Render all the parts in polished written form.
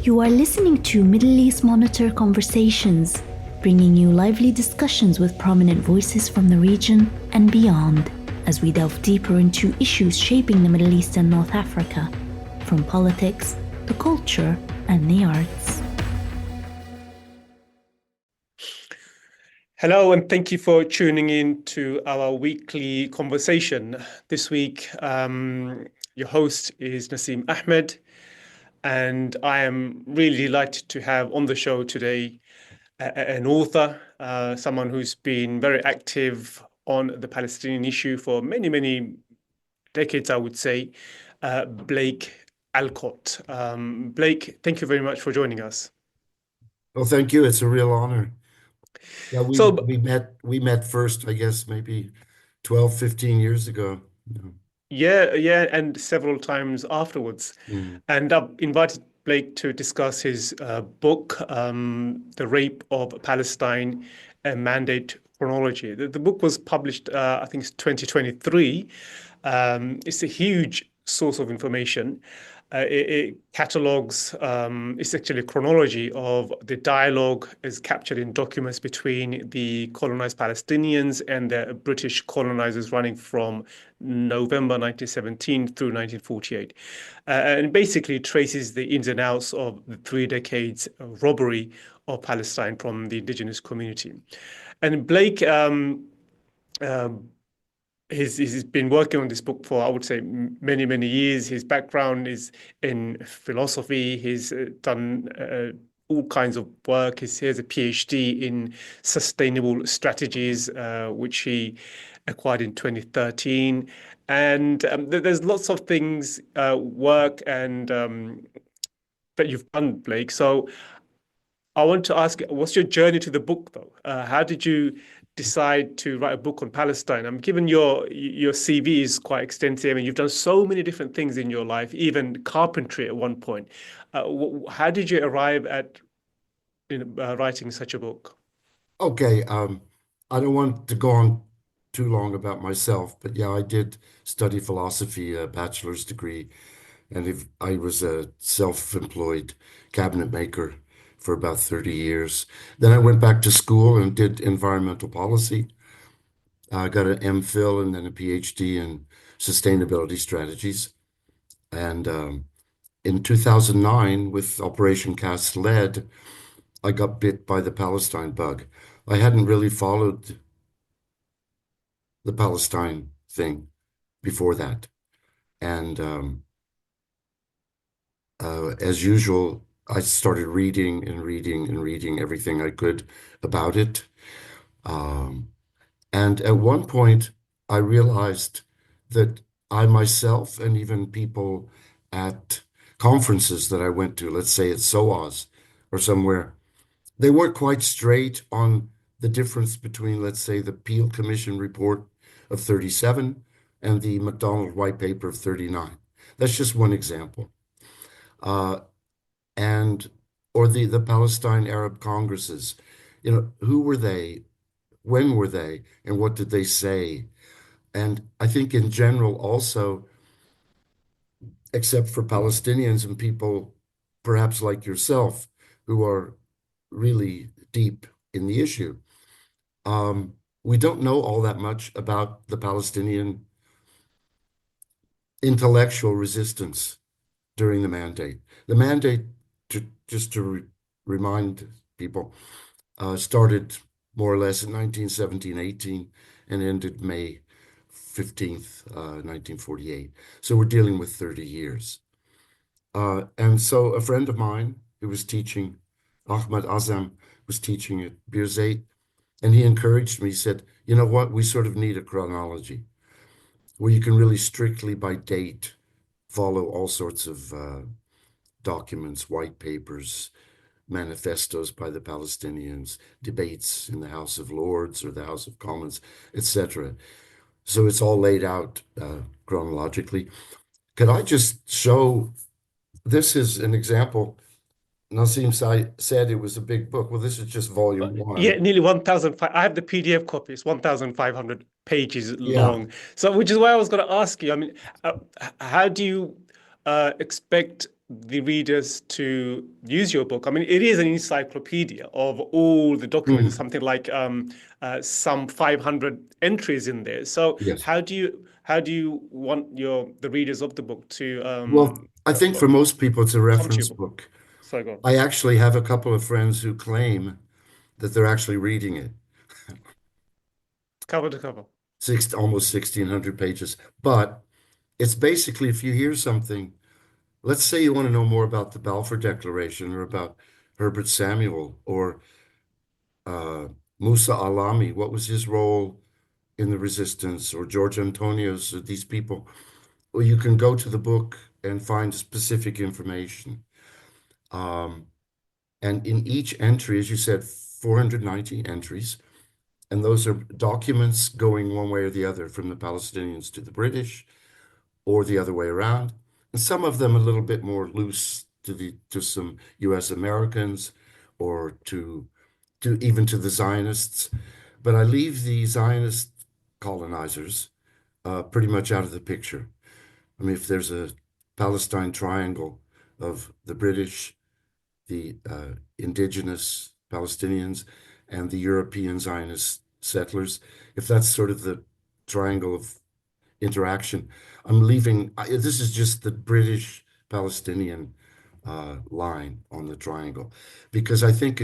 You are listening to Middle East Monitor Conversations, bringing you lively discussions with prominent voices from the region and beyond, as we delve deeper into issues shaping the Middle East and North Africa, from politics, the culture, and the arts. Hello, and thank you for tuning in to our weekly conversation. This week, your host is Naseem Ahmed, and I am really delighted to have on the show today an author, someone who's been very active on the Palestinian issue for many, many decades, I would say, Blake Alcott. Blake, thank you very much for joining us. Well, thank you. It's a real honor. Yeah, So, we met first, I guess, maybe 12, 15 years ago. yeah, and several times afterwards. And I've invited Blake to discuss his book, The Rape of Palestine, a Mandate Chronology. The book was published, I think it's 2023. It's a huge source of information. It catalogues, it's actually a chronology of the dialogue is captured in documents between the colonized Palestinians and the British colonizers running from November 1917 through 1948. And basically traces the ins and outs of the 3 decades of robbery of Palestine from the indigenous community. And Blake, he's been working on this book for, I would say, many, many years. His background is in philosophy. He's done all kinds of work. He has a PhD in sustainable strategies, which he acquired in 2013. And there's lots of things, work and that you've done, Blake. So I want to ask, what's your journey to the book, though? How did you decide to write a book on Palestine? Given your CV is quite extensive and you've done so many different things in your life, even carpentry at one point. How did you arrive at writing such a book? Okay, I don't want to go on too long about myself, but yeah, I did study philosophy, a bachelor's degree, and I was a self-employed cabinet maker for about 30 years. Then I went back to school and did environmental policy. I got an MPhil and then a PhD in sustainability strategies. And in 2009, with Operation Cast Lead, I got bit by the Palestine bug. I hadn't really followed the Palestine thing before that. And as usual, I started reading and reading and reading everything I could about it. And at one point, I realized that I myself and even people at conferences that I went to, let's say at SOAS or somewhere, they weren't quite straight on the difference between, let's say, the Peel Commission report of 37 and the MacDonald White Paper of 39. That's just one example. Or the Palestine Arab Congresses, who were they, when were they, and what did they say? And I think in general also, except for Palestinians and people perhaps like yourself, who are really deep in the issue, we don't know all that much about the Palestinian intellectual resistance during the mandate. The mandate, just to remind people, started more or less in 1917-18 and ended May 15th, 1948. So we're dealing with 30 years. And so a friend of mine who was teaching, Ahmed Azam, was teaching at Birzeit, and he encouraged me, said, you know what, we sort of need a chronology where you can really strictly by date follow all sorts of documents, white papers, manifestos by the Palestinians, debates in the House of Lords or the House of Commons, etc. So it's all laid out chronologically. Could I just show, this is an example. Naseem said it was a big book. Well, this is just volume 1. Yeah, nearly 1,005. I have the PDF copy. It's 1,500 pages long. Yeah. So, which is why I was going to ask you. How do you expect the readers to use your book? I mean, it is an encyclopedia of all the documents, Mm, something like some 500 entries in there. So yes. how do you want the readers of the book to Well, I think for most people, it's a come to your reference book? book. So go on. I actually have a couple of friends who claim that they're actually reading it. Cover to cover. Almost 1,600 pages. But it's basically if you hear something, let's say you want to know more about the Balfour Declaration or about Herbert Samuel or uh, Musa Alami, what was his role in the resistance, or George Antonius, or these people. Well, you can go to the book and find specific information. Um, and in each entry, as you said, 490 entries, and those are documents going one way or the other from the Palestinians to the British or the other way around. And some of them a little bit more loose to some US Americans or to even to the Zionists. But I leave the Zionist colonizers pretty much out of the picture. I mean, if there's a Palestine triangle of the British, the indigenous Palestinians, and the European Zionist settlers, if that's sort of the triangle of interaction, I'm leaving. This is just the British Palestinian line on the triangle, because I think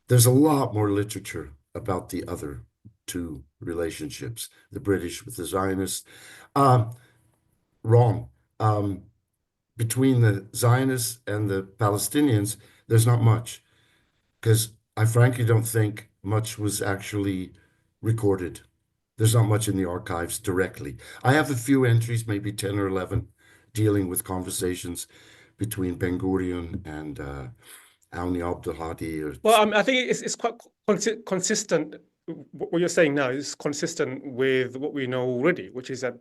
there's a lot more literature about the other two relationships, the British with the Zionists. Um, Wrong. Um, Between the Zionists and the Palestinians, there's not much, because I frankly don't think much was actually recorded. There's not much in the archives directly. I have a few entries, maybe 10 or 11, dealing with conversations between Ben Gurion and Auni Abdul Hadi. Well, I think it's quite consistent. What you're saying now is consistent with what we know already, which is that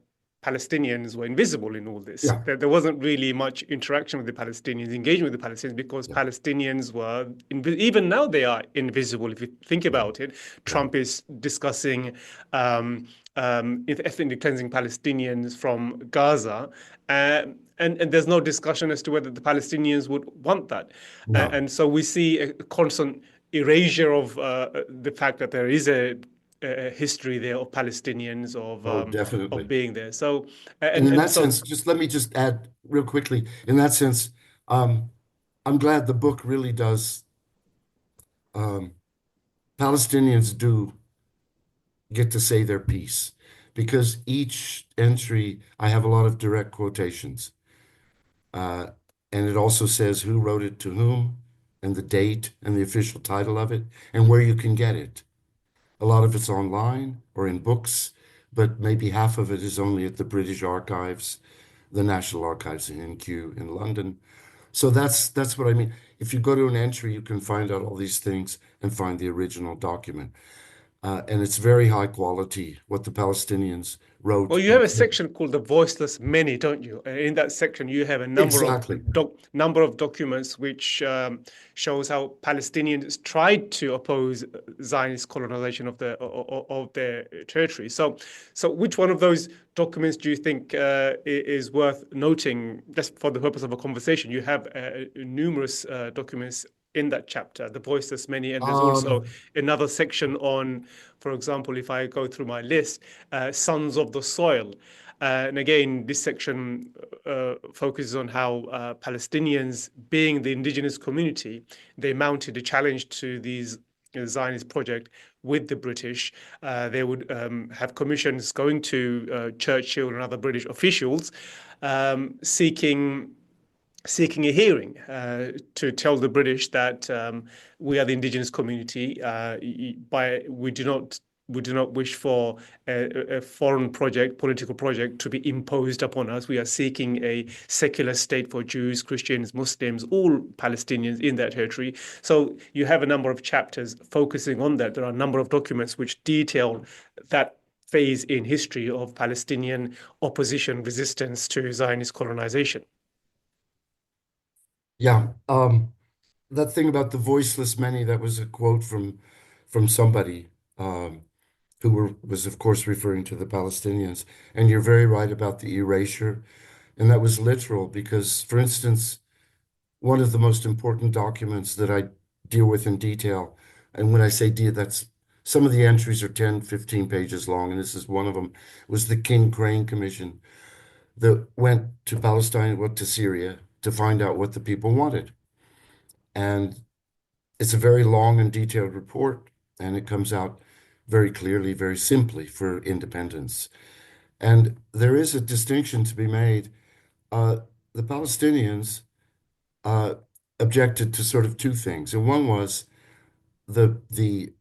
Palestinians were invisible in all this. Yeah, There wasn't really much interaction with the Palestinians, engagement with the Palestinians, because yeah, Palestinians were, even now they are invisible. If you think yeah, about it, yeah. Trump is discussing ethnically cleansing Palestinians from Gaza. And there's no discussion as to whether the Palestinians would want that. No. And so we see a constant erasure of the fact that there is a history there of Palestinians Oh, of definitely. being there. So And in and that so sense, let me just add real quickly. In that sense, um, I'm glad the book really does. Um, Palestinians do get to say their piece, because each entry, I have a lot of direct quotations. Uh, and it also says who wrote it to whom, and the date, and the official title of it, and where you can get it. A lot of it's online or in books, but maybe half of it is only at the British Archives, the National Archives in NQ in London. So that's what I mean. If you go to an entry, you can find out all these things and find the original document. And it's very high quality what the Palestinians well, wrote. you have a section called the voiceless many, don't you? And in that section, you have a Exactly. number of documents which shows how Palestinians tried to oppose Zionist colonization of of their territory. So which one of those documents do you think is worth noting, just for the purpose of a conversation? You have numerous documents in that chapter, the voiceless many, and there's also Um, another section on, for example, if I go through my list, sons of the soil. And again, this section focuses on how Palestinians, being the indigenous community, they mounted a challenge to these Zionist project with the British. They would have commissions going to Churchill and other British officials seeking a hearing to tell the British that we are the indigenous community. We do not wish for a foreign project, political project, to be imposed upon us. We are seeking a secular state for Jews, Christians, Muslims, all Palestinians in that territory. So you have a number of chapters focusing on that. There are a number of documents which detail that phase in history of Palestinian opposition, resistance to Zionist colonization. yeah. That thing about the voiceless many, that was a quote from somebody who was of course referring to the Palestinians. And you're very right about the erasure. And that was literal because, for instance, one of the most important documents that I deal with in detail, and when I say deal, that's some of the entries are 10, 15 pages long, and this is one of them, was the King Crane Commission that went to Palestine, went to Syria to find out what the people wanted. And it's a very long and detailed report, and it comes out very clearly, very simply for independence. And there is a distinction to be made. Uh, the Palestinians uh, objected to sort of two things, and one was the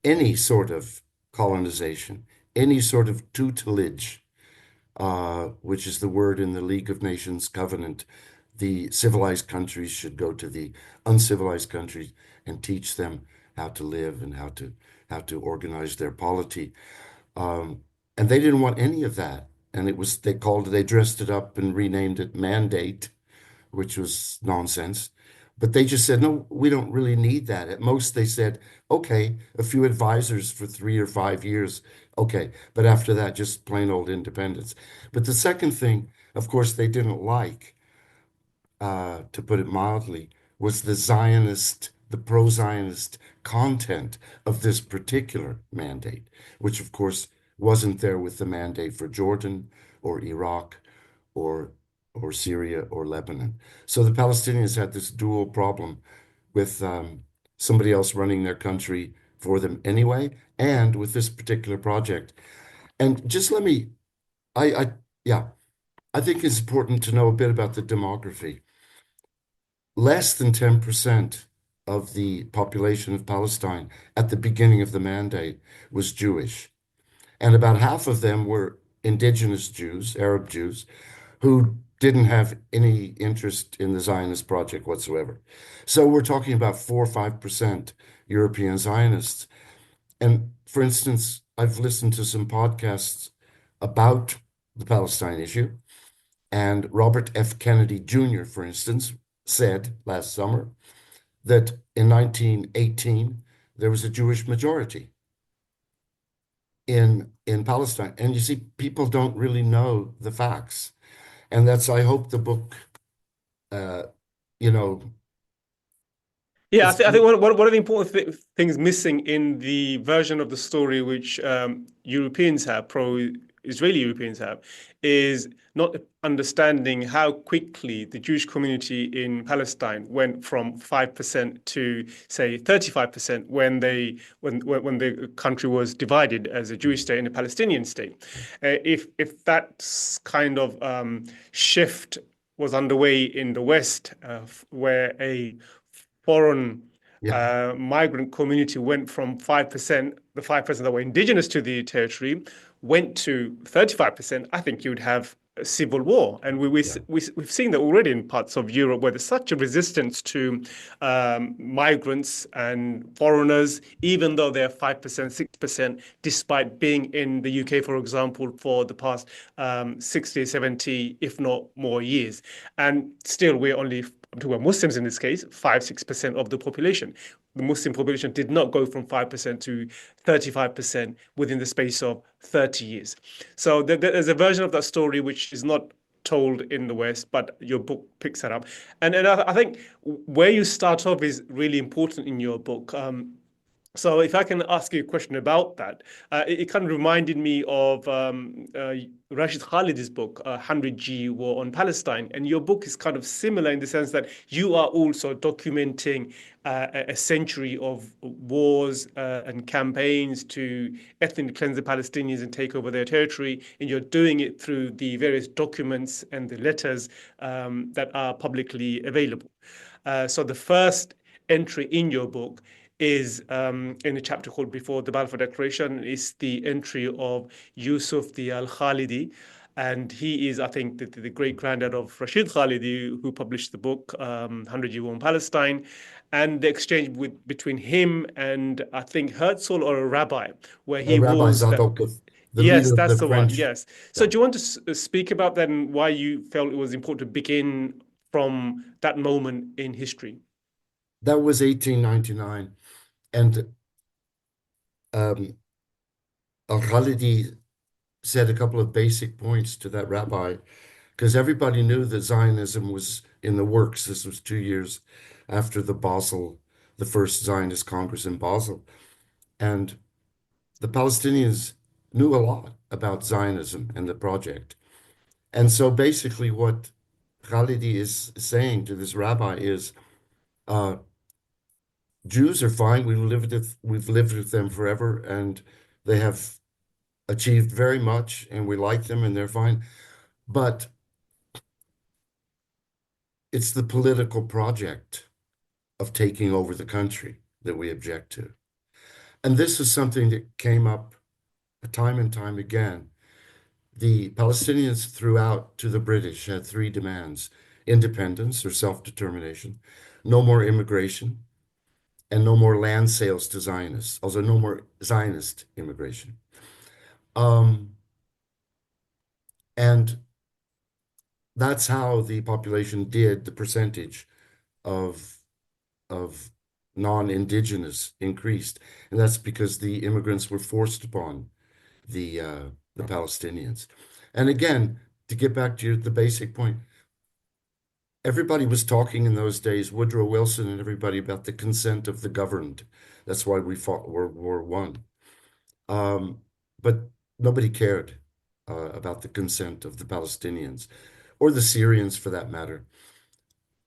any sort of colonization, any sort of tutelage, which is the word in the League of Nations covenant. The civilized countries should go to the uncivilized countries and teach them how to live and how to organize their polity. And they didn't want any of that. And they dressed it up and renamed it mandate, which was nonsense. But they just said, no, we don't really need that. At most, they said, okay, a few advisors for 3 or 5 years. Okay. But after that, just plain old independence. But the second thing, of course, they didn't like, to put it mildly, was the pro-Zionist content of this particular mandate, which of course wasn't there with the mandate for Jordan or Iraq or Syria or Lebanon. So the Palestinians had this dual problem with somebody else running their country for them anyway, and with this particular project. And just let me, I yeah, I think it's important to know a bit about the demography. Less than 10% of the population of Palestine at the beginning of the mandate was Jewish. And about half of them were indigenous Jews, Arab Jews, who didn't have any interest in the Zionist project whatsoever. So we're talking about 4 or 5% European Zionists. And for instance, I've listened to some podcasts about the Palestine issue, and Robert F. Kennedy Jr., for instance, said last summer that in 1918 there was a Jewish majority in Palestine. And you see, people don't really know the facts. And that's, I hope the book, uh, you know, Yeah, it's I think one of the important things missing in the version of the story which Europeans have, pro-Israeli Europeans have, is not understanding how quickly the Jewish community in Palestine went from 5% to, say, 35% when the country was divided as a Jewish state and a Palestinian state. If that kind of shift was underway in the West, where a foreign yeah, migrant community went from 5%, the 5% that were indigenous to the territory, went to 35%, I think you would have a civil war. And yeah, we've seen that already in parts of Europe where there's such a resistance to migrants and foreigners, even though they're 5%, 6%, despite being in the UK, for example, for the past 60, 70, if not more years. And still, we're only to Muslims in this case, 5, 6% of the population. The Muslim population did not go from 5% to 35% within the space of 30 years. So there's a version of that story which is not told in the West, but your book picks that up. And I think where you start off is really important in your book. So if I can ask you a question about that, it kind of reminded me of Rashid Khalid's book, 100G War on Palestine. And your book is kind of similar in the sense that you are also documenting a century of wars and campaigns to ethnically cleanse the Palestinians and take over their territory. And you're doing it through the various documents and the letters that are publicly available. So the first entry in your book is in a chapter called Before the Balfour Declaration, is the entry of Yusuf the Al-Khalidi. And he is, I think, the great granddad of Rashid Khalidi, who published the book 100 Year War in Palestine. And the exchange between him and, I think, Herzl or a rabbi, where he Rabbi warns that. Zadok, the Yes, leader of that's the the one. French. Yes. So Yeah, do you want to speak about then why you felt it was important to begin from that moment in history? that was 1899. And Al-Khalidi said a couple of basic points to that rabbi because everybody knew that Zionism was in the works. This was 2 years after the first Zionist Congress in Basel. And the Palestinians knew a lot about Zionism and the project. And so basically what Khalidi is saying to this rabbi is, uh, Jews are fine. We've lived with them forever, and they have achieved very much, and we like them, and they're fine. But it's the political project of taking over the country that we object to. And this is something that came up time and time again. The Palestinians threw out to the British had three demands: independence or self-determination, no more immigration, and no more land sales to Zionists, also no more Zionist immigration. And that's how the population did the percentage of non-indigenous increased, and that's because the immigrants were forced upon the Palestinians. And again, to get back to the basic point, everybody was talking in those days, Woodrow Wilson and everybody, about the consent of the governed. That's why we fought World War I. But nobody cared about the consent of the Palestinians or the Syrians for that matter.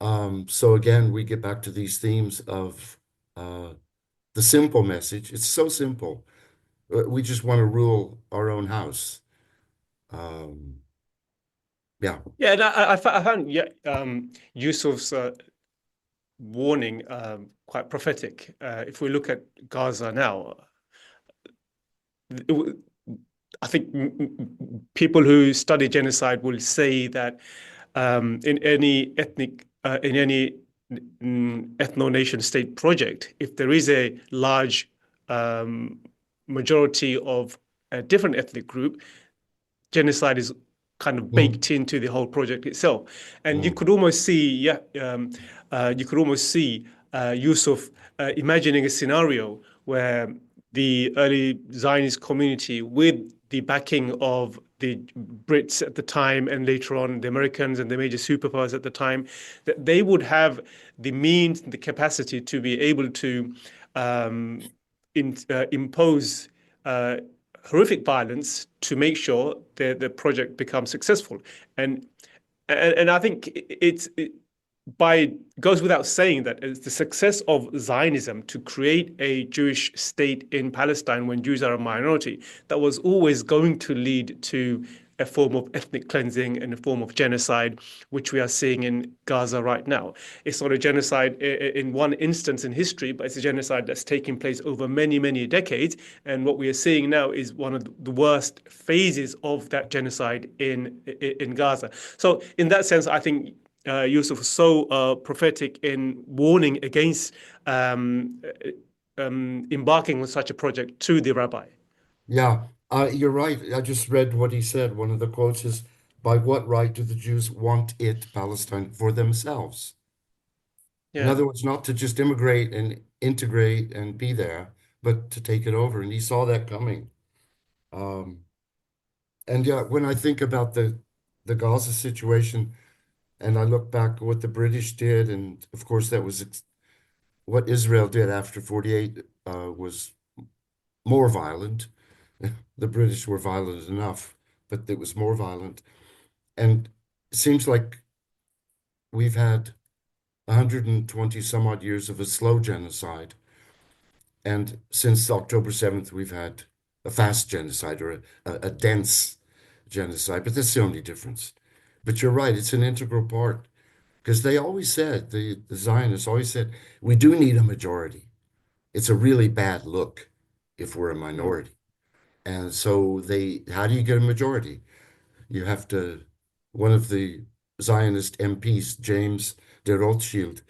So again, we get back to these themes of the simple message. It's so simple. We just want to rule our own house. Yeah. Yeah, and I found Yusuf's warning quite prophetic. If we look at Gaza now, I think people who study genocide will say that in any ethno-nation state project, if there is a large majority of a different ethnic group, genocide is kind of baked into the whole project itself. And you could almost see, Yusuf imagining a scenario where the early Zionist community, with the backing of the Brits at the time and later on the Americans and the major superpowers at the time, that they would have the means and the capacity to be able to impose horrific violence to make sure that the project becomes successful. And I think it goes without saying that it's the success of Zionism to create a Jewish state in Palestine when Jews are a minority that was always going to lead to a form of ethnic cleansing and a form of genocide, which we are seeing in Gaza right now. It's not a genocide in one instance in history, but it's a genocide that's taking place over many, many decades. And what we are seeing now is one of the worst phases of that genocide in Gaza. So in that sense, I think Yusuf was so prophetic in warning against embarking on such a project to the rabbi. Yeah, you're right. I just read what he said. One of the quotes is, "By what right do the Jews want it, Palestine, for themselves?" In Yeah. other words, not to just immigrate and integrate and be there, but to take it over. And he saw that coming. And yeah, when I think about the Gaza situation, and I look back at what the British did, and of course that was what Israel did after 48 was more violent. The British were violent enough, but it was more violent. And it seems like we've had 120 some odd years of a slow genocide. And since October 7th, we've had a fast genocide or a dense genocide, but that's the only difference. But you're right, it's an integral part because they always said, the Zionists always said, we do need a majority. It's a really bad look if we're a minority. And so how do you get a majority? You have to, one of the Zionist MPs, James de Rothschild,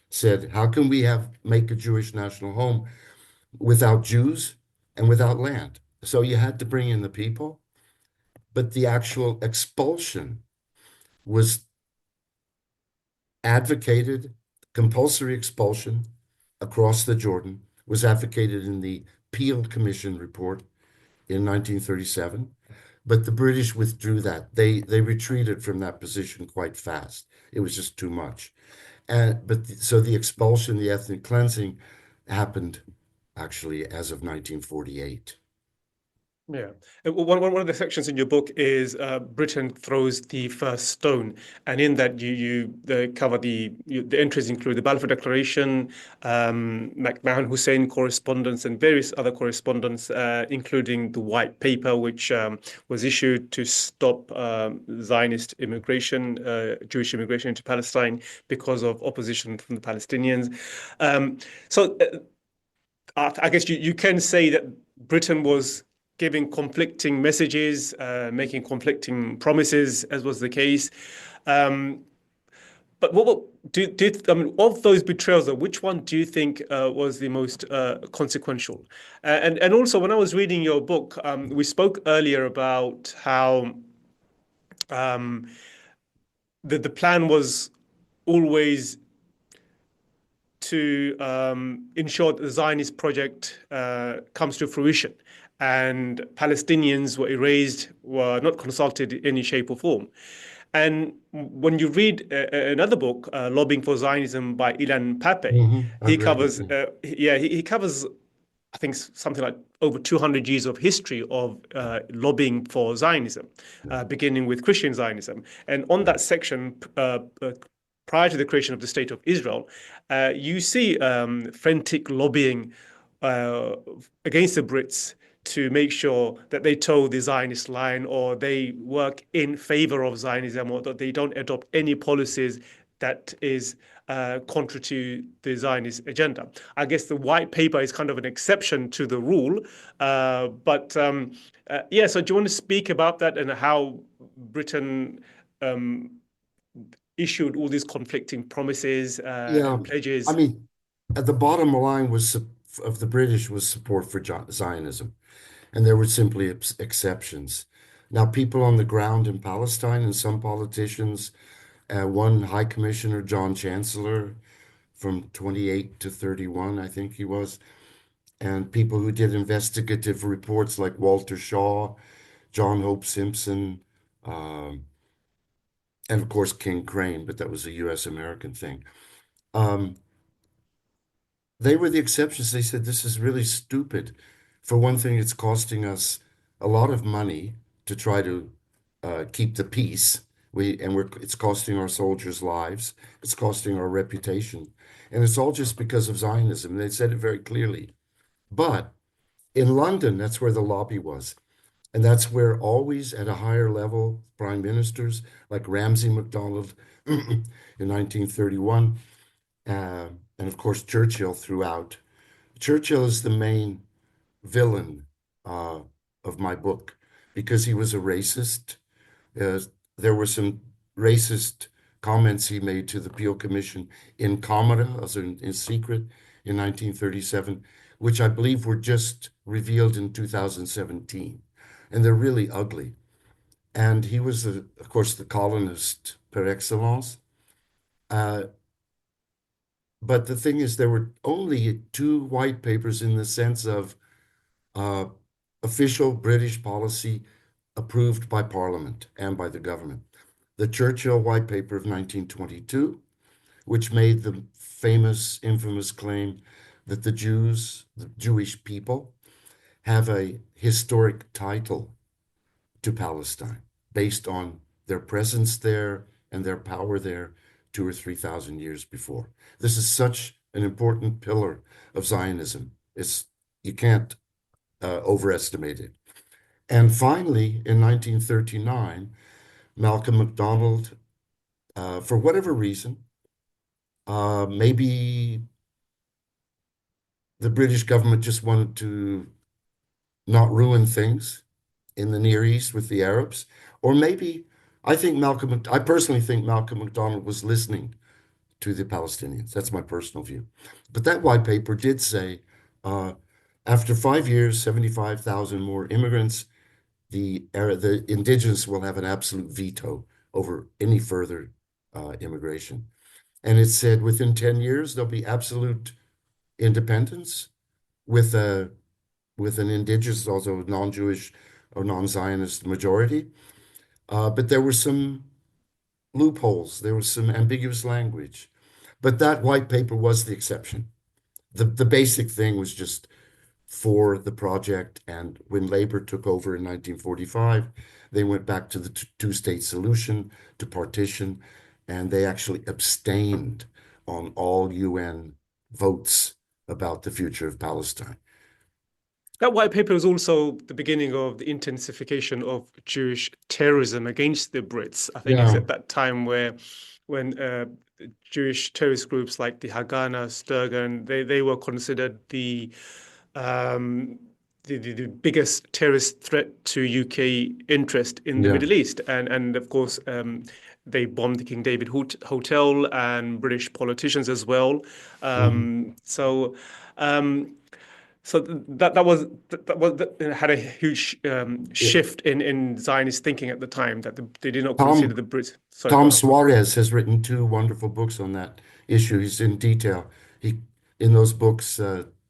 said, how can we make a Jewish national home without Jews and without land? So you had to bring in the people, but the actual expulsion was advocated, compulsory expulsion across the Jordan was advocated in the Peel Commission report in 1937. But the British withdrew that. They retreated from that position quite fast. It was just too much. So the expulsion, the ethnic cleansing happened actually as of 1948. Yeah. One of the sections in your book is Britain throws the first stone, and in that you cover the entries include the Balfour Declaration, McMahon Hussein correspondence, and various other correspondence, including the White Paper, which was issued to stop Zionist immigration, Jewish immigration into Palestine because of opposition from the Palestinians. So I guess you can say that Britain was giving conflicting messages, making conflicting promises, as was the case. But I mean, of those betrayals, though, which one do you think was the most consequential? And also, when I was reading your book, we spoke earlier about how um, the plan was always to ensure that the Zionist project comes to fruition. And Palestinians were erased, were not consulted in any shape or form. And when you read another book, Lobbying for Zionism by Ilan Pappé, he I've read covers, it. he covers, I think, something like over 200 years of history of lobbying for Zionism, beginning with Christian Zionism. And on that section, prior to the creation of the State of Israel, you see frantic lobbying against the Brits to make sure that they toe the Zionist line, or they work in favor of Zionism, or that they don't adopt any policies that is contrary to the Zionist agenda. I guess the White Paper is kind of an exception to the rule. Yeah, so do you want to speak about that and how Britain issued all these conflicting promises Yeah, and I pledges? mean, at the bottom line of the British was support for Zionism, and there were simply exceptions. Now, people on the ground in Palestine and some politicians, one High Commissioner, John Chancellor, from 28 to 31, I think he was, and people who did investigative reports like Walter Shaw, John Hope Simpson, um, and of course King Crane, but that was a US American thing. Um, they were the exceptions. They said this is really stupid. For one thing, it's costing us a lot of money to try to keep the peace. It's costing our soldiers' lives. It's costing our reputation, and it's all just because of Zionism. They said it very clearly. But in London, that's where the lobby was. And that's where always at a higher level, prime ministers like Ramsay MacDonald in 1931, and of course Churchill throughout. Churchill is the main villain uh, of my book because he was a racist. Uh, there were some racist comments he made to the Peel Commission in camera, also in secret, in 1937, which I believe were just revealed in 2017. And they're really ugly. And he was, of course, the colonist par excellence. Uh, but the thing is, there were only two white papers in the sense of uh, official British policy approved by Parliament and by the government. The Churchill White Paper of 1922, which made the famous, infamous claim that the Jews, the Jewish people, have a historic title to Palestine based on their presence there and their power there 2 or 3 thousand years before. This is such an important pillar of Zionism. You can't overestimate it. And finally, in 1939, Malcolm MacDonald, for whatever reason, maybe the British government just wanted to not ruin things in the Near East with the Arabs, or maybe I personally think Malcolm MacDonald was listening to the Palestinians. That's my personal view. But that white paper did say, uh, after 5 years, 75,000 more immigrants, the indigenous will have an absolute veto over any further immigration. And it said within 10 years, there'll be absolute independence with an indigenous, also non-Jewish or non-Zionist majority. But there were some loopholes. There was some ambiguous language. But that white paper was the exception. The basic thing was just for the project. And when Labor took over in 1945, they went back to the two-state solution, to partition, and they actually abstained on all UN votes about the future of Palestine. That white paper was also the beginning of the intensification of Jewish terrorism against the Brits. I think it's Yeah. at that time when Jewish terrorist groups like the Haganah, Sturgan, they were considered um, the biggest terrorist threat to UK interest in the Yeah. Middle East, and of course they bombed the King David Hotel and British politicians as well. So. So that had a huge Yeah. shift in Zionist thinking at the time that they did not consider Tom the Brits. Sorry, go Tom ahead. Suarez has written two wonderful books on that issue. He's in detail. He in those books,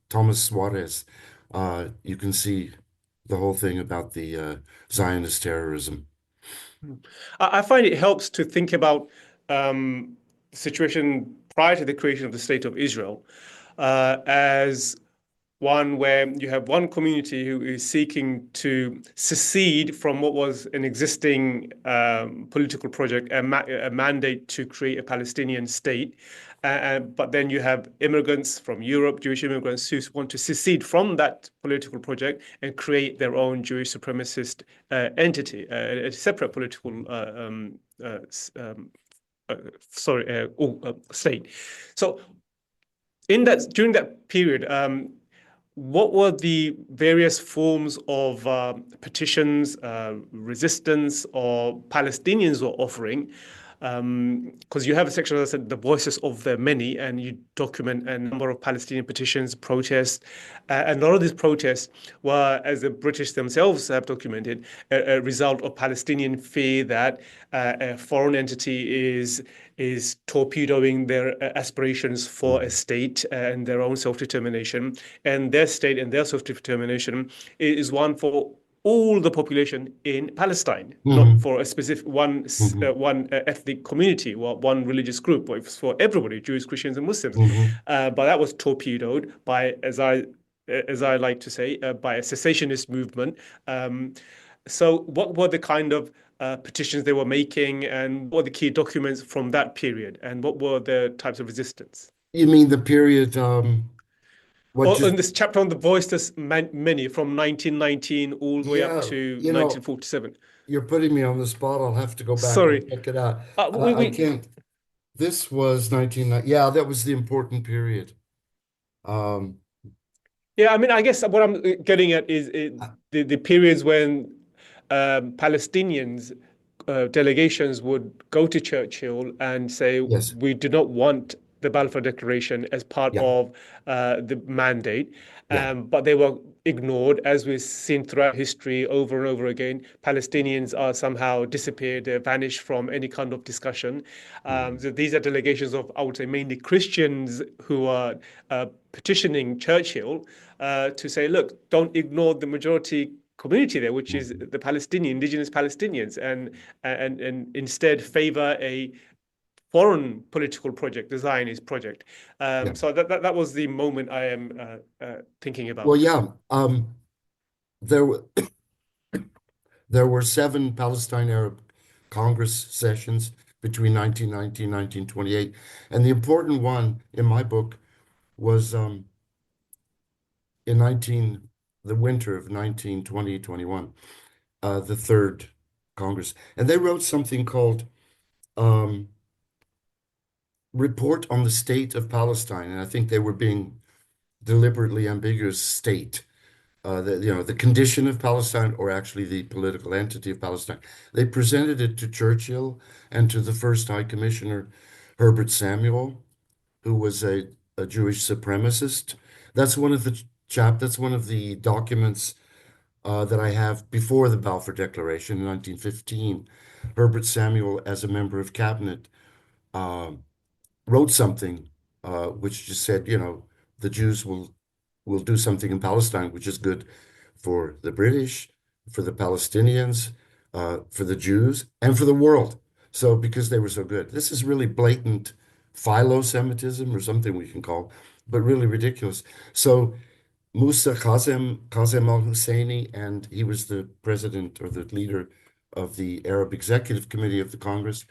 Thomas Suarez, you can see the whole thing about the Zionist terrorism. I find it helps to think about the situation prior to the creation of the State of Israel as one where you have one community who is seeking to secede from what was an existing political project, a mandate to create a Palestinian state. But then you have immigrants from Europe, Jewish immigrants who want to secede from that political project and create their own Jewish supremacist entity, a separate political state. So during that period, what were the various forms of petitions, resistance, or Palestinians were offering? Because you have a section that said the voices of the many, and you document a number of Palestinian petitions, protests. And a lot of these protests were, as the British themselves have documented, a result of Palestinian fear that a foreign entity is torpedoing their aspirations for a state and their own self-determination. And their state and their self-determination is one for all the population in Palestine, not for a specific one ethnic community or one religious group, but it's for everybody, Jews, Christians, and Muslims. But that was torpedoed by, as I like to say, by a cessationist movement. So what were the kind of petitions they were making, and what were the key documents from that period, and what were the types of resistance? You mean the period, what Or just, in this chapter on the voiceless many from 1919 all the way up yeah, to you know, 1947. you're putting me on the spot. I'll have to go back and Sorry. check it out. I We can't, this was 1990. Yeah, that was the important period. Um, Yeah, I mean, I guess what I'm getting at is the periods when Palestinians delegations would go to Churchill and say, yes, we do not want the Balfour Declaration as part yeah, of the mandate. yeah, But they were ignored, as we've seen throughout history over and over again. Palestinians are somehow disappeared, vanished from any kind of discussion. So these are delegations of, I would say, mainly Christians who are petitioning Churchill to say, look, don't ignore the majority community there, which is the indigenous Palestinians, and instead favor a foreign political project, the Zionist project. yeah. So that was the moment I am thinking about. Well, yeah. There were there were 7 Palestine Arab Congress sessions between 1919 and 1928, and the important one in my book was in the winter of 1920-21, the third Congress, and they wrote something called um, Report on the State of Palestine, and I think they were being deliberately ambiguous, state. The condition of Palestine, or actually the political entity of Palestine. They presented it to Churchill and to the first High Commissioner, Herbert Samuel, who was a Jewish supremacist. That's one of the documents that I have before the Balfour Declaration in 1915. Herbert Samuel, as a member of cabinet, uh, wrote something which just said, the Jews will do something in Palestine, which is good for the British, for the Palestinians, for the Jews, and for the world. So because they were so good. This is really blatant philo-Semitism or something we can call, but really ridiculous. So Musa Kazem al-Husseini, and he was the president or the leader of the Arab Executive Committee of the Congress.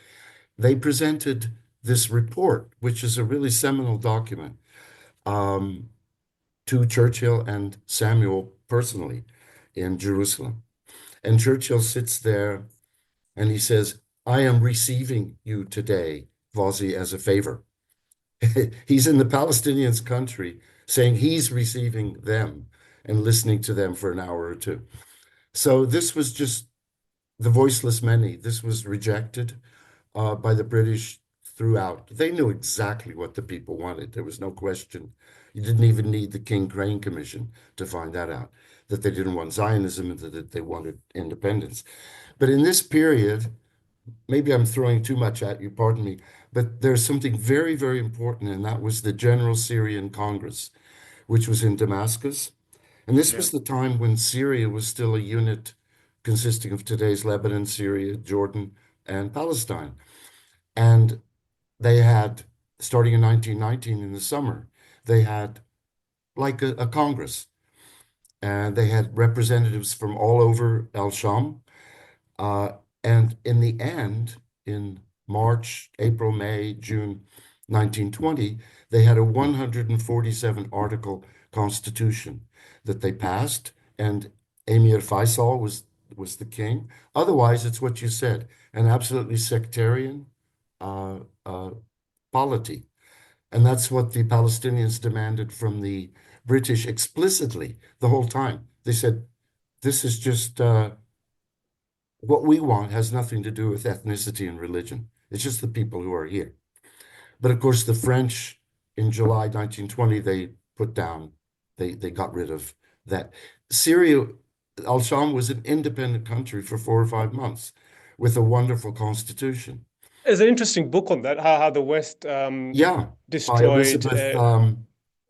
They presented this report, which is a really seminal document, to Churchill and Samuel personally in Jerusalem. And Churchill sits there and he says, I am receiving you today, Vosi, as a favor. He's in the Palestinians' country saying he's receiving them and listening to them for an hour or two. So this was just the voiceless many. This was rejected by the British throughout. They knew exactly what the people wanted. There was no question. You didn't even need the King Crane Commission to find that out, that they didn't want Zionism and that they wanted independence. But in this period, maybe I'm throwing too much at you, pardon me, but there's something very, very important, and that was the General Syrian Congress, which was in Damascus. And this was the time when Syria was still a unit consisting of today's Lebanon, Syria, Jordan, and Palestine. And they had, starting in 1919 in the summer, they had like a Congress. And they had representatives from all over El Sham. And in the end, in March, April, May, June 1920, they had a 147 article constitution that they passed, and Emir Faisal was the king. Otherwise, it's what you said, an absolutely sectarian polity. And that's what the Palestinians demanded from the British explicitly the whole time. They said, this is just what we want has nothing to do with ethnicity and religion. It's just the people who are here. But of course, the French in July 1920, they got rid of that. Syria, Al-Sham was an independent country for 4 or 5 months with a wonderful constitution. There's an interesting book on that, how the West Yeah, by destroyed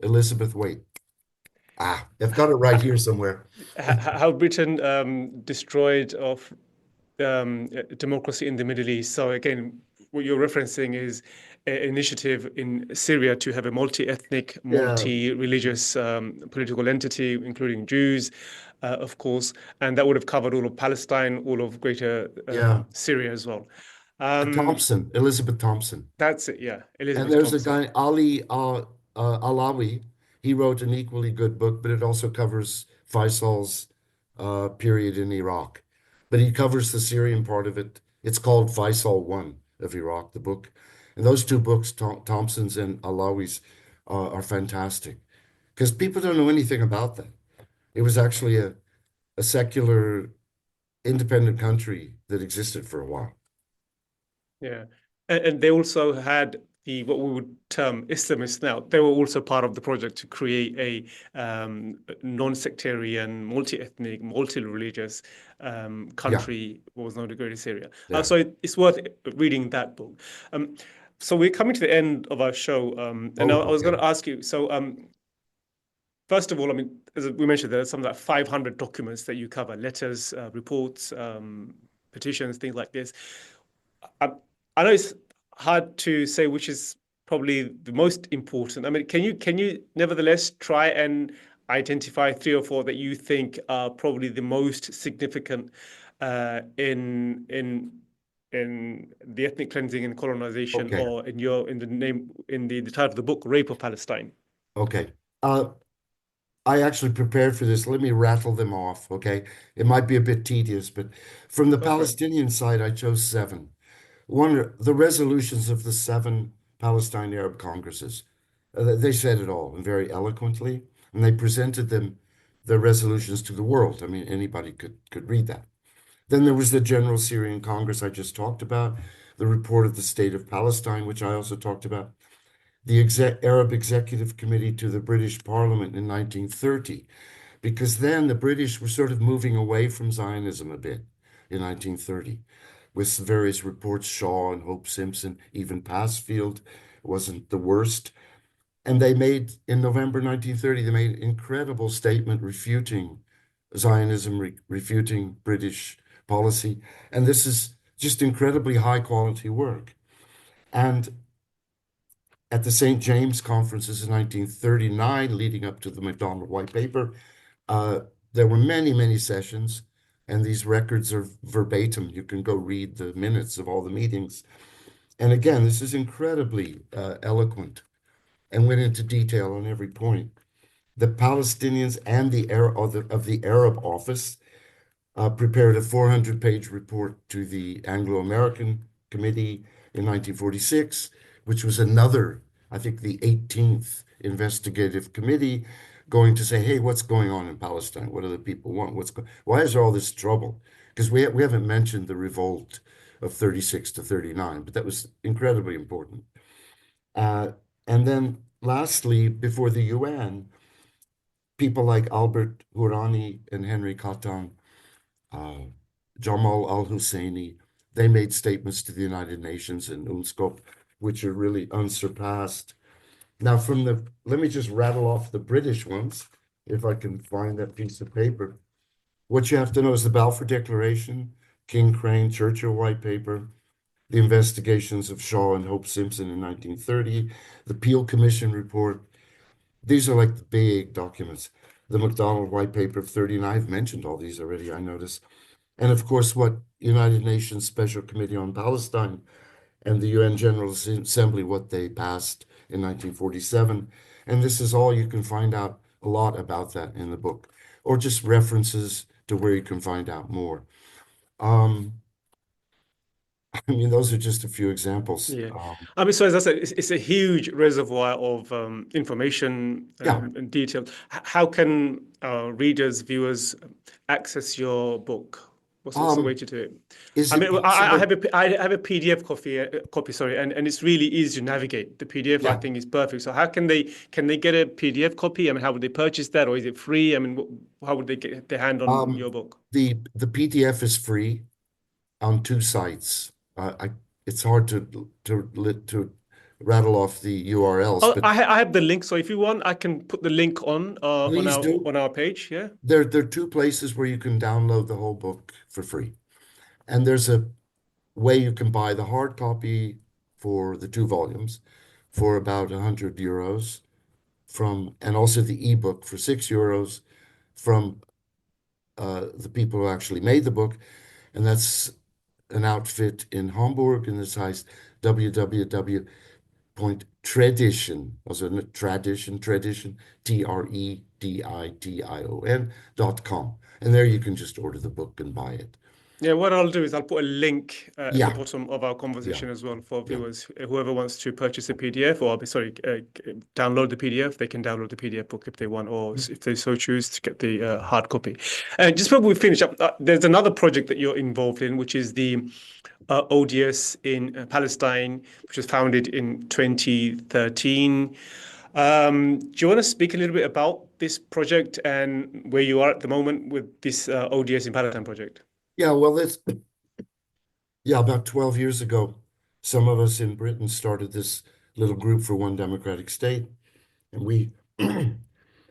Elizabeth Waite. I've got it right here somewhere. how Britain destroyed of democracy in the Middle East. So again, what you're referencing is an initiative in Syria to have a multi-ethnic, multi-religious political entity, including Jews, of course, and that would have covered all of Palestine, all of Greater Syria as well. Elizabeth Thompson. That's it, yeah. Elizabeth And there's Thompson. a guy, Ali Alawi. He wrote an equally good book, but it also covers Faisal's period in Iraq. But he covers the Syrian part of it. It's called Faisal I of Iraq, the book. And those two books, Thompson's and Alawi's, are fantastic because people don't know anything about that. It was actually a secular, independent country that existed for a while. Yeah. And they also had what we would term Islamists now. They were also part of the project to create a non-sectarian, multi-ethnic, multi-religious country, what was known as Greater Syria. So it's worth reading that book. So we're coming to the end of our show. I was going to ask you, so first of all, I mean, as we mentioned, there are something like 500 documents that you cover, letters, reports, petitions, things like this. I know it's hard to say which is probably the most important. I mean, can you nevertheless try and identify 3 or 4 that you think are probably the most significant in the ethnic cleansing and colonization, or in the title of the book, Rape of Palestine? Okay. I actually prepared for this. Let me rattle them off, okay? It might be a bit tedious, but from the Palestinian side, I chose 7. One, the resolutions of the 7 Palestine Arab Congresses. They said it all and very eloquently, and they presented their resolutions to the world. I mean, anybody could read that. Then there was the General Syrian Congress I just talked about, the report of the State of Palestine, which I also talked about, the Arab Executive Committee to the British Parliament in 1930, because then the British were sort of moving away from Zionism a bit in 1930. With various reports, Shaw and Hope Simpson, even Passfield wasn't the worst. And they made, in November 1930, they made an incredible statement refuting Zionism refuting British policy. And this is just incredibly high quality work. And at the St. James conferences in 1939, leading up to the MacDonald White Paper, uh, there were many, many sessions, and these records are verbatim. You can go read the minutes of all the meetings. And again, this is incredibly eloquent and went into detail on every point. The Palestinians and the Arab Office prepared a 400-page report to the Anglo-American Committee in 1946, which was another, I think, the 18th investigative committee going to say, hey, what's going on in Palestine? What do the people want? Why is there all this trouble? Because we haven't mentioned the revolt of 36 to 39, but that was incredibly important. And then lastly, before the UN, people like Albert Hourani and Henry Kattan, Jamal al-Husseini, they made statements to the United Nations and UNSCOP, which are really unsurpassed. Now, let me just rattle off the British ones, if I can find that piece of paper. What you have to know is the Balfour Declaration, King Crane, Churchill White Paper, the investigations of Shaw and Hope Simpson in 1930, the Peel Commission report. These are like the big documents. The MacDonald White Paper of 39, I've mentioned all these already, I notice. And of course, what United Nations Special Committee on Palestine and the UN General Assembly, what they passed in 1947. And this is all you can find out a lot about that in the book, or just references to where you can find out more. I mean, those are just a few examples. Yeah. I mean, so as I said, it's a huge reservoir of information Yeah. and detail. How can readers, viewers access your book? What's the way to do it? Is I it mean, I possible? have a PDF copy, sorry, and it's really easy to navigate. The PDF, I Yeah. think, is perfect. So how can they get a PDF copy? I mean, how would they purchase that, or is it free? I mean, how would they get their hand on your book? The PDF is free on two sites. It's hard to rattle off the URLs, Oh, but I have the link. So if you want, I can put the link on please do. on our page. Yeah. There are two places where you can download the whole book for free. And there's a way you can buy the hard copy for the 2 volumes for about 100 euros and also the ebook for 6 euros from the people who actually made the book. And that's an outfit in Hamburg, and this is www.tradition, also tradition, TREDITION.com. And there you can just order the book and buy it. Yeah, what I'll do is I'll put a link at the Yeah, bottom of our yeah, conversation as well for yeah. viewers. Whoever wants to purchase a PDF or, download the PDF, they can download the PDF book if they want, or if they so choose to get the hard copy. And just before we finish up, there's another project that you're involved in, which is the ODS in Palestine, which was founded in 2013. Do you want to speak a little bit about this project and where you are at the moment with this ODS in Palestine project? Yeah, well, about 12 years ago, some of us in Britain started this little group for one democratic state, and we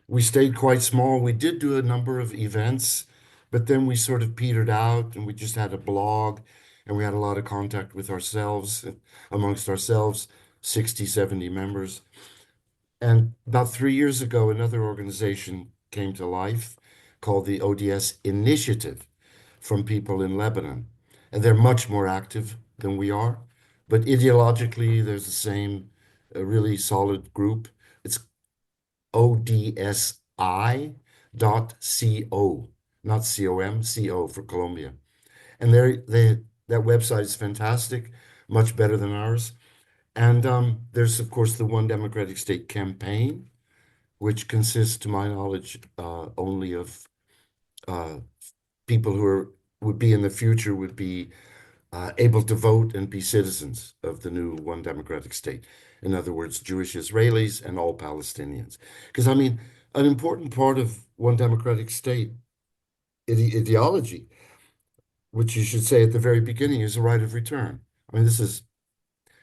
we stayed quite small. We did do a number of events, but then we sort of petered out, and we just had a blog, and we had a lot of contact with ourselves, amongst ourselves, 60, 70 members. And about 3 years ago, another organization came to life called the ODS Initiative from people in Lebanon. And they're much more active than we are. But ideologically, there's the same really solid group. It's odsi.co, not com, co for Colombia. And that website is fantastic, much better than ours. And there's, of course, the One Democratic State campaign, which consists, to my knowledge, only of people who would be in the future would be able to vote and be citizens of the new One Democratic State. In other words, Jewish Israelis and all Palestinians. Because, I mean, an important part of One Democratic State ideology, which you should say at the very beginning, is the right of return. I mean,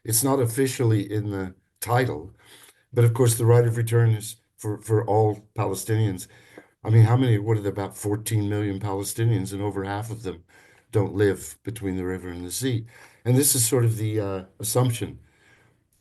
it's not officially in the title, but of course, the right of return is for all Palestinians. I mean, how many, what are there, about 14 million Palestinians, and over half of them don't live between the river and the sea. And this is sort of the assumption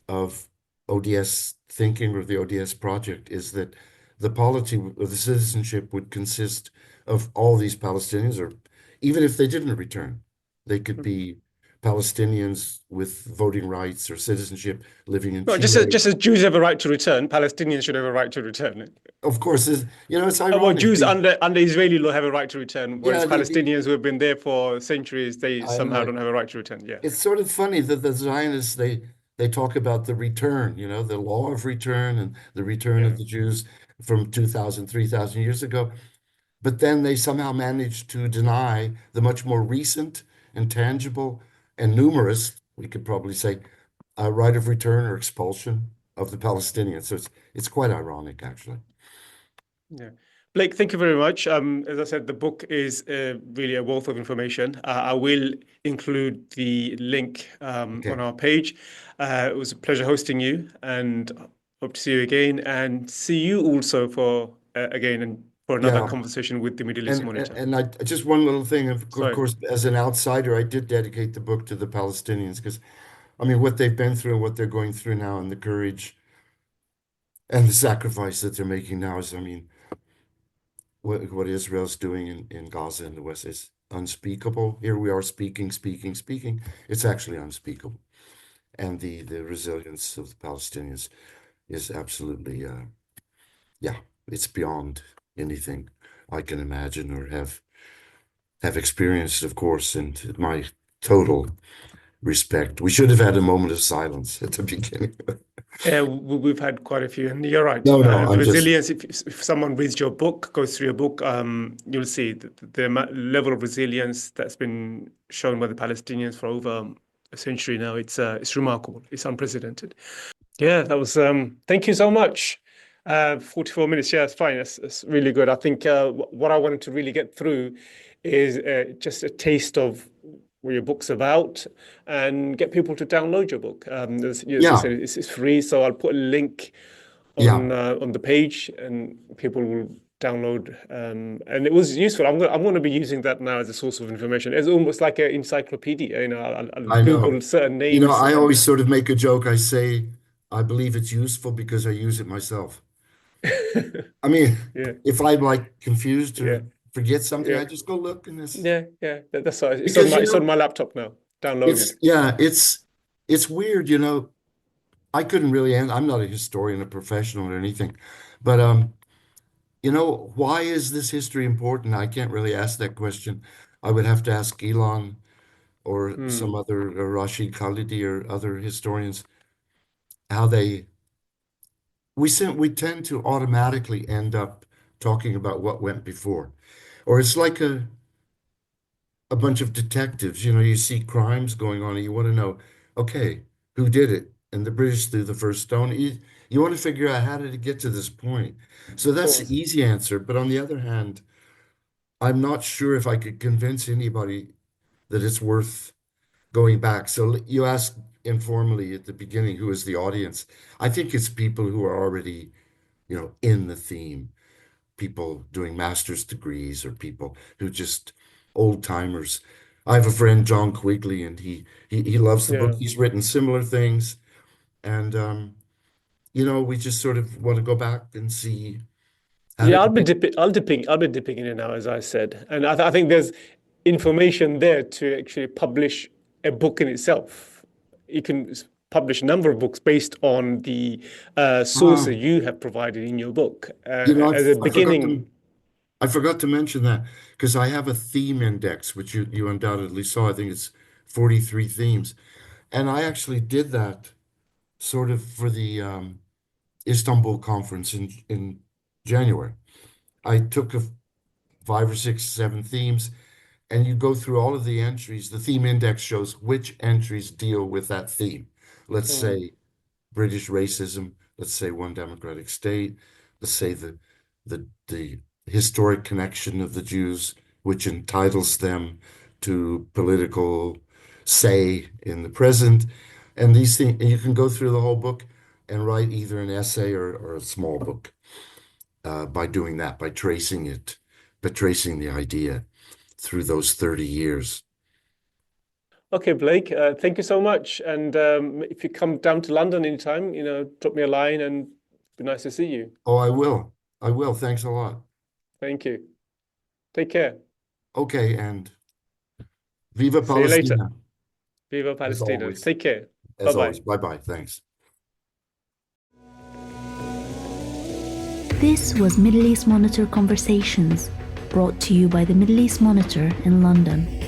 of ODS thinking, or the ODS project, is that the polity of the citizenship would consist of all these Palestinians, or even if they didn't return, they could be Palestinians with voting rights or citizenship living in No, Chile. just as Jews have a right to return, Palestinians should have a right to return. Of course, it's Well, ironic. Jews under Israeli law have a right to return, whereas Yeah, Palestinians who have been there for centuries, they I somehow know. don't have a right to return. Yeah, It's sort of funny that the Zionists, they talk about the return, the law of return and the return yeah. of the Jews from 2,000, 3,000 years ago. But then they somehow manage to deny the much more recent and tangible and numerous, we could probably say, right of return or expulsion of the Palestinians. So it's quite ironic, actually. Yeah. Blake, thank you very much. As I said, the book is really a wealth of information. I will include the link on Okay. our page. It was a pleasure hosting you, and hope to see you again, and see you also for again and for another Yeah. conversation with the Middle East And Monitor. and I just one little thing, of Sorry. course, as an outsider, I did dedicate the book to the Palestinians because I mean what they've been through and what they're going through now, and the courage and the sacrifice that they're making now is, I mean, what Israel's doing in Gaza and the West is unspeakable. Here we are speaking, speaking, speaking. It's actually unspeakable. And the resilience of the Palestinians is absolutely yeah, it's beyond anything I can imagine or have experienced, of course, and my total respect. We should have had a moment of silence at the beginning. We've had quite a few, and you're right. No, no, The I'm just, resilience, if someone reads your book, goes through your book, you'll see the level of resilience that's been shown by the Palestinians for over a century now. It's remarkable. It's unprecedented. Yeah, that was, thank you so much. 44 minutes. Yeah, it's fine. That's really good. I think what I wanted to really get through is just a taste of what your book's about and get people to download your book. As you yeah, said, it's free, so I'll put a link yeah, on the page and people will download. And it was useful. I'm going to be using that now as a source of information. It's almost like an encyclopedia. I'll I know. Google certain names I and always sort of make a joke. I say, I believe it's useful because I use it myself. I mean, yeah, if I'm like confused yeah, or forget something, yeah. I just go look in this. Yeah. That's all. Because, It's on my laptop now, downloaded. yeah, it's weird, I couldn't really, I'm not a historian, a professional or anything, but why is this history important? I can't really ask that question. I would have to ask Elon or some Hmm. other, or Rashid Khalidi or other historians, how we tend to automatically end up talking about what went before. Or it's like a bunch of detectives, you see crimes going on and you want to know, okay, who did it? And the British threw the first stone. You want to figure out how did it get to this point? So Of that's the course. easy answer. But on the other hand, I'm not sure if I could convince anybody that it's worth going back. So you asked informally at the beginning, who is the audience? I think it's people who are already, in the theme, people doing master's degrees or people who just old timers. I have a friend, John Quigley, and he loves the book. Yeah. He's written similar things. And we just sort of want to go back and see how Yeah, did it get. I'll be dipping in it now, as I said. And I think there's information there to actually publish a book in itself. You can publish a number of books based on the sources Ah, you have provided in your book. I, As a I forgot to beginning, I forgot to mention that because I have a theme index, which you undoubtedly saw. I think it's 43 themes. And I actually did that sort of for the Istanbul conference in January. I took 5 or 6, 7 themes, and you go through all of the entries. The theme index shows which entries deal with that theme. Let's hmm, say British racism, let's say one democratic state, let's say the historic connection of the Jews, which entitles them to political say in the present. And these things, and you can go through the whole book and write either an essay or a small book. by doing that, by tracing it, by tracing the idea through those 30 years. Okay, Blake, thank you so much. And if you come down to London anytime, drop me a line and it'd be nice to see you. Oh, I will. I will. Thanks a lot. Thank you. Take care. Okay, and Viva See you later. Palestina. Viva As Palestina. always. Take care. As Bye-bye. always. Bye-bye. Thanks. This was Middle East Monitor Conversations, brought to you by the Middle East Monitor in London.